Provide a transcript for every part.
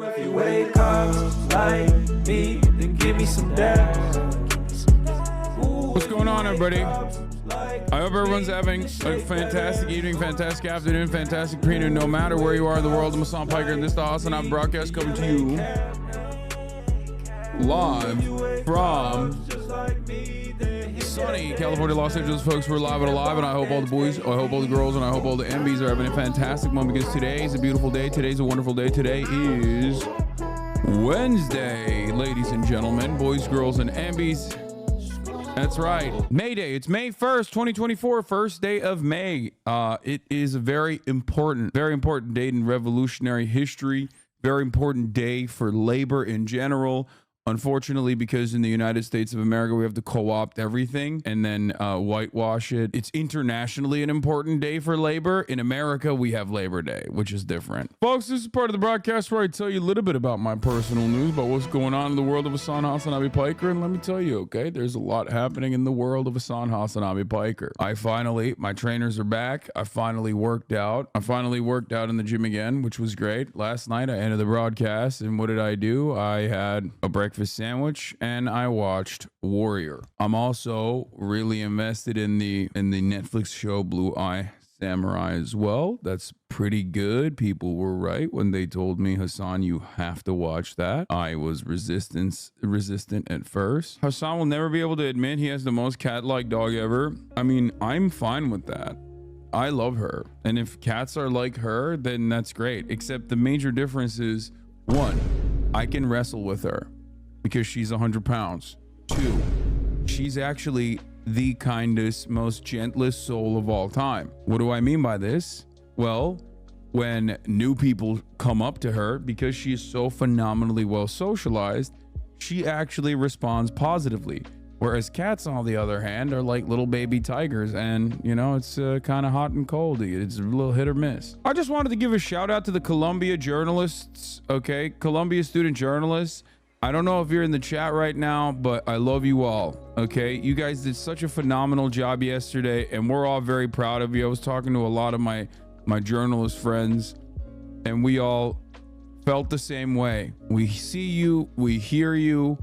If you wake up like me, then give me some dash. What's going on, everybody? I hope everyone's having a fantastic evening, fantastic afternoon, fantastic pre-noon, no matter where you are in the world. I'm Hassan Piker, and this is the HASAN broadcast coming to you live from sunny California, Los Angeles, folks. We're live and alive, and I hope all the boys, I hope all the girls, and I hope all the MBs are having a fantastic moment, because today is a beautiful day. Today's a wonderful day. Today is Wednesday, ladies and gentlemen, boys, girls, and MBs. That's right. Mayday. It's May 1st, 2024, first day of May. It is a very important day in revolutionary history. Very important day for labor in general. Unfortunately, because in the United States of America, we have to co-opt everything and then whitewash it. It's internationally an important day for labor. In America, we have Labor Day, which is different. Folks, this is part of the broadcast where I tell you a little bit about my personal news, about what's going on in the world of Hassan Hasanabi Piker. And let me tell you, okay, there's a lot happening in the world of Hassan Hasanabi Piker. My trainers are back. I finally worked out. in the gym again, which was great. Last night, I ended the broadcast, and what did I do? I had a breakfast sandwich and I watched Warrior. I'm also really invested in the Netflix show Blue Eye Samurai as well. That's pretty good. People were right when they told me, Hassan, you have to watch that. I was resistant at first. Hassan will never be able to admit he has the most cat-like dog ever. I mean, I'm fine with that. I love her, and if cats are like her, then that's great. Except the major difference is, one, I can wrestle with her because she's 100 pounds. Two, she's actually the kindest, most gentlest soul of all time. What do I mean by this? Well, when new people come up to her, because she is so phenomenally well socialized, she actually responds positively. Whereas cats, on the other hand, are like little baby tigers, and you know, it's kind of hot and cold. It's a little hit or miss. I just wanted to give a shout out to the Columbia journalists, okay? Columbia student journalists. I don't know if you're in the chat right now, but I love you all, okay? You guys did such a phenomenal job yesterday, and we're all very proud of you. I was talking to a lot of my journalist friends, and we all felt the same way. We see you, we hear you,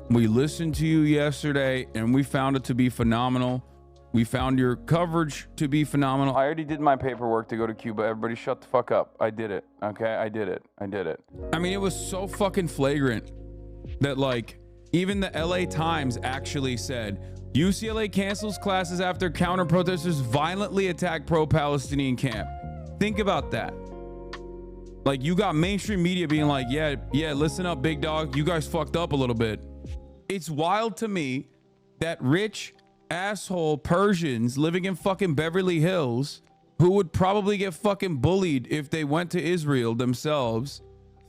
we listened to you yesterday, and we found it to be phenomenal. We found your coverage to be phenomenal. I already did my paperwork to go to Cuba. Everybody shut the fuck up. I did it, okay? I did it. I mean, it was so fucking flagrant that, like, even the LA Times actually said, UCLA cancels classes after counter-protesters violently attack pro-Palestinian camp. Think about that. Like, you got mainstream media being like, yeah, listen up, big dog. You guys fucked up a little bit. It's wild to me that rich asshole Persians living in fucking Beverly Hills, who would probably get fucking bullied if they went to Israel themselves,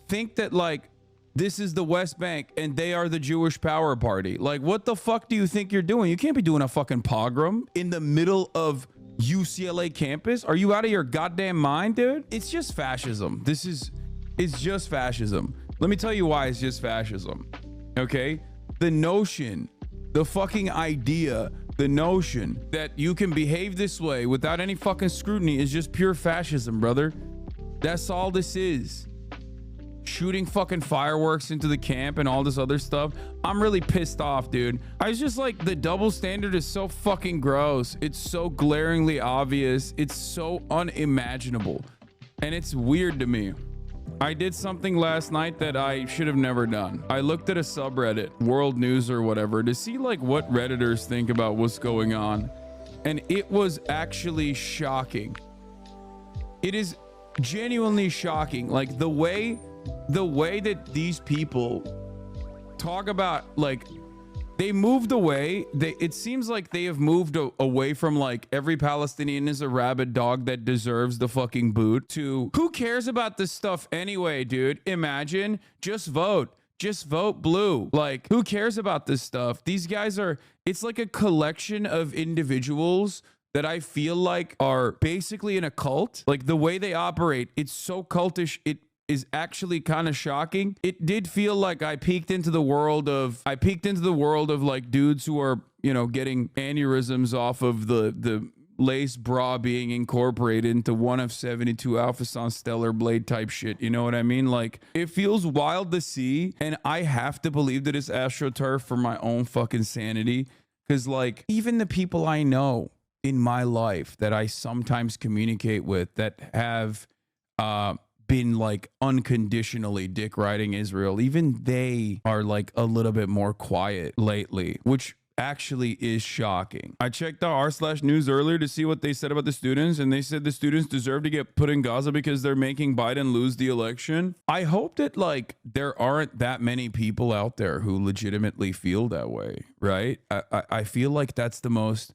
think that, like, this is the West Bank and they are the Jewish power party. Like, what the fuck do you think you're doing? You can't be doing a fucking pogrom in the middle of UCLA campus. Are you out of your goddamn mind, dude? It's just fascism. It's just fascism. Let me tell you why it's just fascism. Okay? The notion, the fucking idea, the notion that you can behave this way without any fucking scrutiny is just pure fascism, brother. That's all this is. Shooting fucking fireworks into the camp and all this other stuff. I'm really pissed off, dude. I was just like, the double standard is so fucking gross. It's so glaringly obvious. It's so unimaginable. And it's weird to me. I did something last night that I should have never done. I looked at a subreddit, World News or whatever, to see like what Redditors think about what's going on. And it was actually shocking. It is genuinely shocking. Like the way that these people talk about, like, they moved away. It seems like they have moved away from like every Palestinian is a rabid dog that deserves the fucking boot to who cares about this stuff anyway, dude? Imagine, just vote blue. Like, who cares about this stuff? These guys it's like a collection of individuals that I feel like are basically in a cult. Like the way they operate, it's so cultish. It is actually kind of shocking. It did feel like I peeked into the world of like dudes who are, you know, getting aneurysms off of the lace bra being incorporated into one of 72 Alpha San Stellar Blade type shit. You know what I mean? Like, it feels wild to see, and I have to believe that it's AstroTurf for my own fucking sanity. Because, like, even the people I know in my life that I sometimes communicate with that have been, like, unconditionally dick riding Israel, even they are, like, a little bit more quiet lately, which actually is shocking. I checked out r/news earlier to see what they said about the students, and they said the students deserve to get put in Gaza because they're making Biden lose the election. I hope that, like, there aren't that many people out there who legitimately feel that way, right? I feel like that's the most,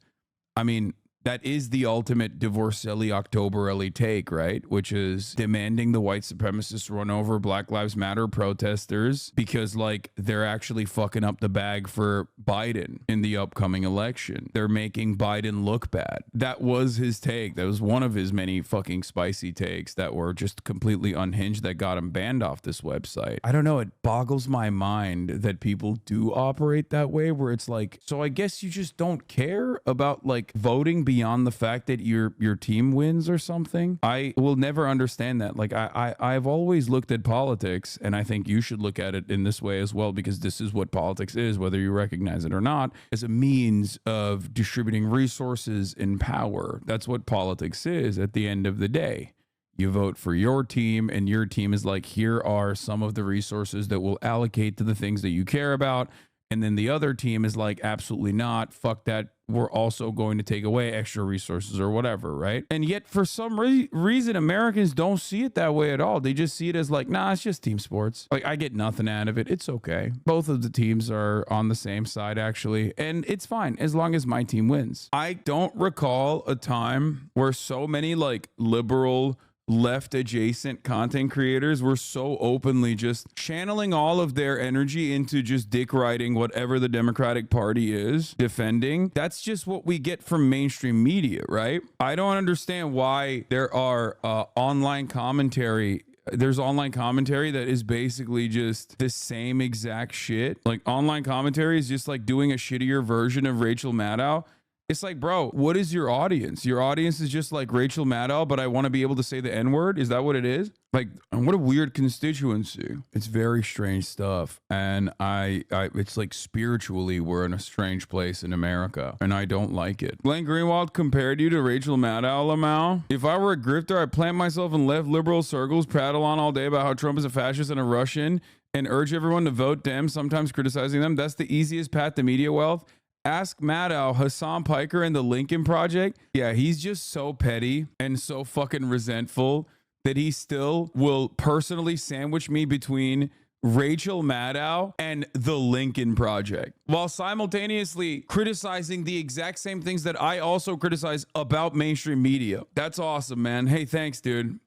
I mean, that is the ultimate DIVORCELli Octoberelli take, right? Which is demanding the white supremacists run over Black Lives Matter protesters because, like, they're actually fucking up the bag for Biden in the upcoming election. They're making Biden look bad. That was his take. That was one of his many fucking spicy takes that were just completely unhinged that got him banned off this website. I don't know. It boggles my mind that people do operate that way, where it's like, so I guess you just don't care about, like, voting beyond the fact that your team wins or something. I will never understand that. Like, I've always looked at politics, and I think you should look at it in this way as well, because this is what politics is, whether you recognize it or not, as a means of distributing resources and power. That's what politics is at the end of the day. You vote for your team, and your team is like, here are some of the resources that we'll allocate to the things that you care about. And then the other team is like, absolutely not. Fuck that. We're also going to take away extra resources or whatever, right? And yet, for some reason, Americans don't see it that way at all. They just see it as like, nah, it's just team sports. Like, I get nothing out of it. It's okay. Both of the teams are on the same side, actually. And it's fine as long as my team wins. I don't recall a time where so many, like, liberal, left adjacent content creators were so openly just channeling all of their energy into just dick riding whatever the Democratic Party is defending. That's just what we get from mainstream media, right? I don't understand why there are online commentary. There's online commentary that is basically just the same exact shit. Like, online commentary is just like doing a shittier version of Rachel Maddow. It's like, bro, what is your audience? Your audience is just like Rachel Maddow, but I want to be able to say the N-word. Is that what it is? Like, what a weird constituency. It's very strange stuff. And it's like spiritually, we're in a strange place in America, and I don't like it. Glenn Greenwald compared you to Rachel Maddow, Lamau. If I were a grifter, I'd plant myself in left liberal circles, prattle on all day about how Trump is a fascist and a Russian, and urge everyone to vote Dem, sometimes criticizing them. That's the easiest path to media wealth. Ask Maddow, Hassan Piker, and the Lincoln Project. Yeah, he's just so petty and so fucking resentful that he still will personally sandwich me between Rachel Maddow and the Lincoln Project, while simultaneously criticizing the exact same things that I also criticize about mainstream media. That's awesome, man. Hey, thanks, dude.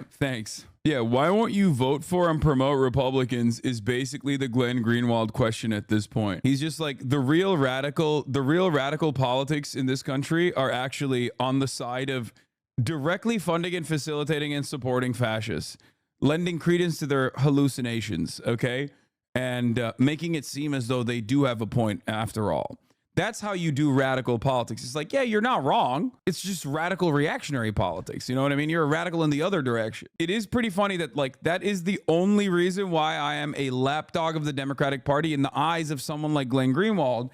Thanks. Yeah, why won't you vote for and promote Republicans is basically the Glenn Greenwald question at this point. He's just like, the real radical politics in this country are actually on the side of directly funding and facilitating and supporting fascists, lending credence to their hallucinations, okay? And making it seem as though they do have a point after all. That's how you do radical politics. It's like, yeah, you're not wrong. It's just radical reactionary politics. You know what I mean? You're a radical in the other direction. It is pretty funny that, like, that is the only reason why I am a lapdog of the Democratic Party in the eyes of someone like Glenn Greenwald,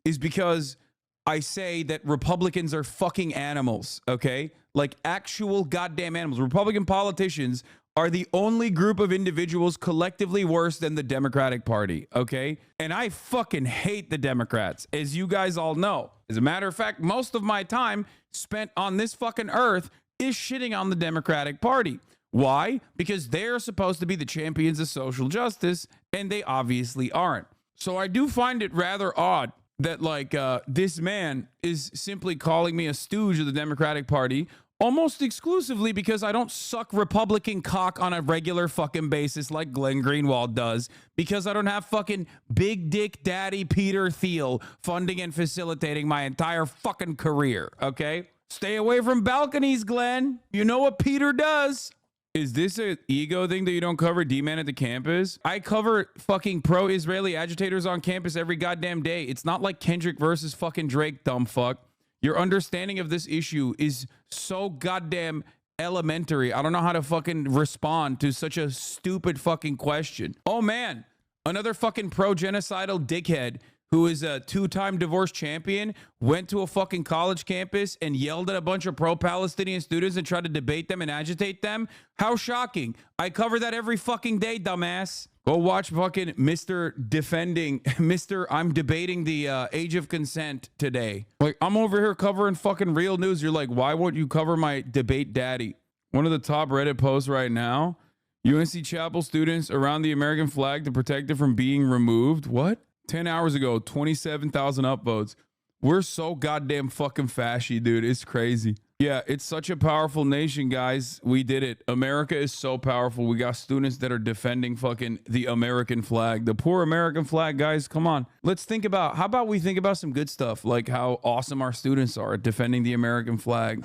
is because I say that Republicans are fucking animals, okay? Like, actual goddamn animals. Republican politicians are the only group of individuals collectively worse than the Democratic Party, okay? And I fucking hate the Democrats, as you guys all know. As a matter of fact, most of my time spent on this fucking earth is shitting on the Democratic Party. Why? Because they're supposed to be the champions of social justice, and they obviously aren't. So I do find it rather odd that, like, this man is simply calling me a stooge of the Democratic Party almost exclusively because I don't suck Republican cock on a regular fucking basis like Glenn Greenwald does, because I don't have fucking big dick daddy Peter Thiel funding and facilitating my entire fucking career, okay? Stay away from balconies, Glenn. You know what Peter does. Is this an ego thing that you don't cover D-Man at the campus? I cover fucking pro-Israeli agitators on campus every goddamn day. It's not like Kendrick versus fucking Drake, dumb fuck. Your understanding of this issue is so goddamn elementary. I don't know how to fucking respond to such a stupid fucking question. Oh man, another fucking pro-genocidal dickhead who is a 2-time divorce champion went to a fucking college campus and yelled at a bunch of pro-Palestinian students and tried to debate them and agitate them. How shocking. I cover that every fucking day, dumbass. Go watch fucking Mr. I'm debating the age of consent today. Like, I'm over here covering fucking real news. You're like, why won't you cover my debate daddy? One of the top Reddit posts right now. UNC Chapel students around the American flag to protect it from being removed. What? 10 hours ago, 27,000 upvotes. We're so goddamn fucking fashy, dude. It's crazy. Yeah, it's such a powerful nation, guys. We did it. America is so powerful. We got students that are defending fucking the American flag. The poor American flag, guys. Come on. Let's think about, how about we think about some good stuff, like how awesome our students are at defending the American flag.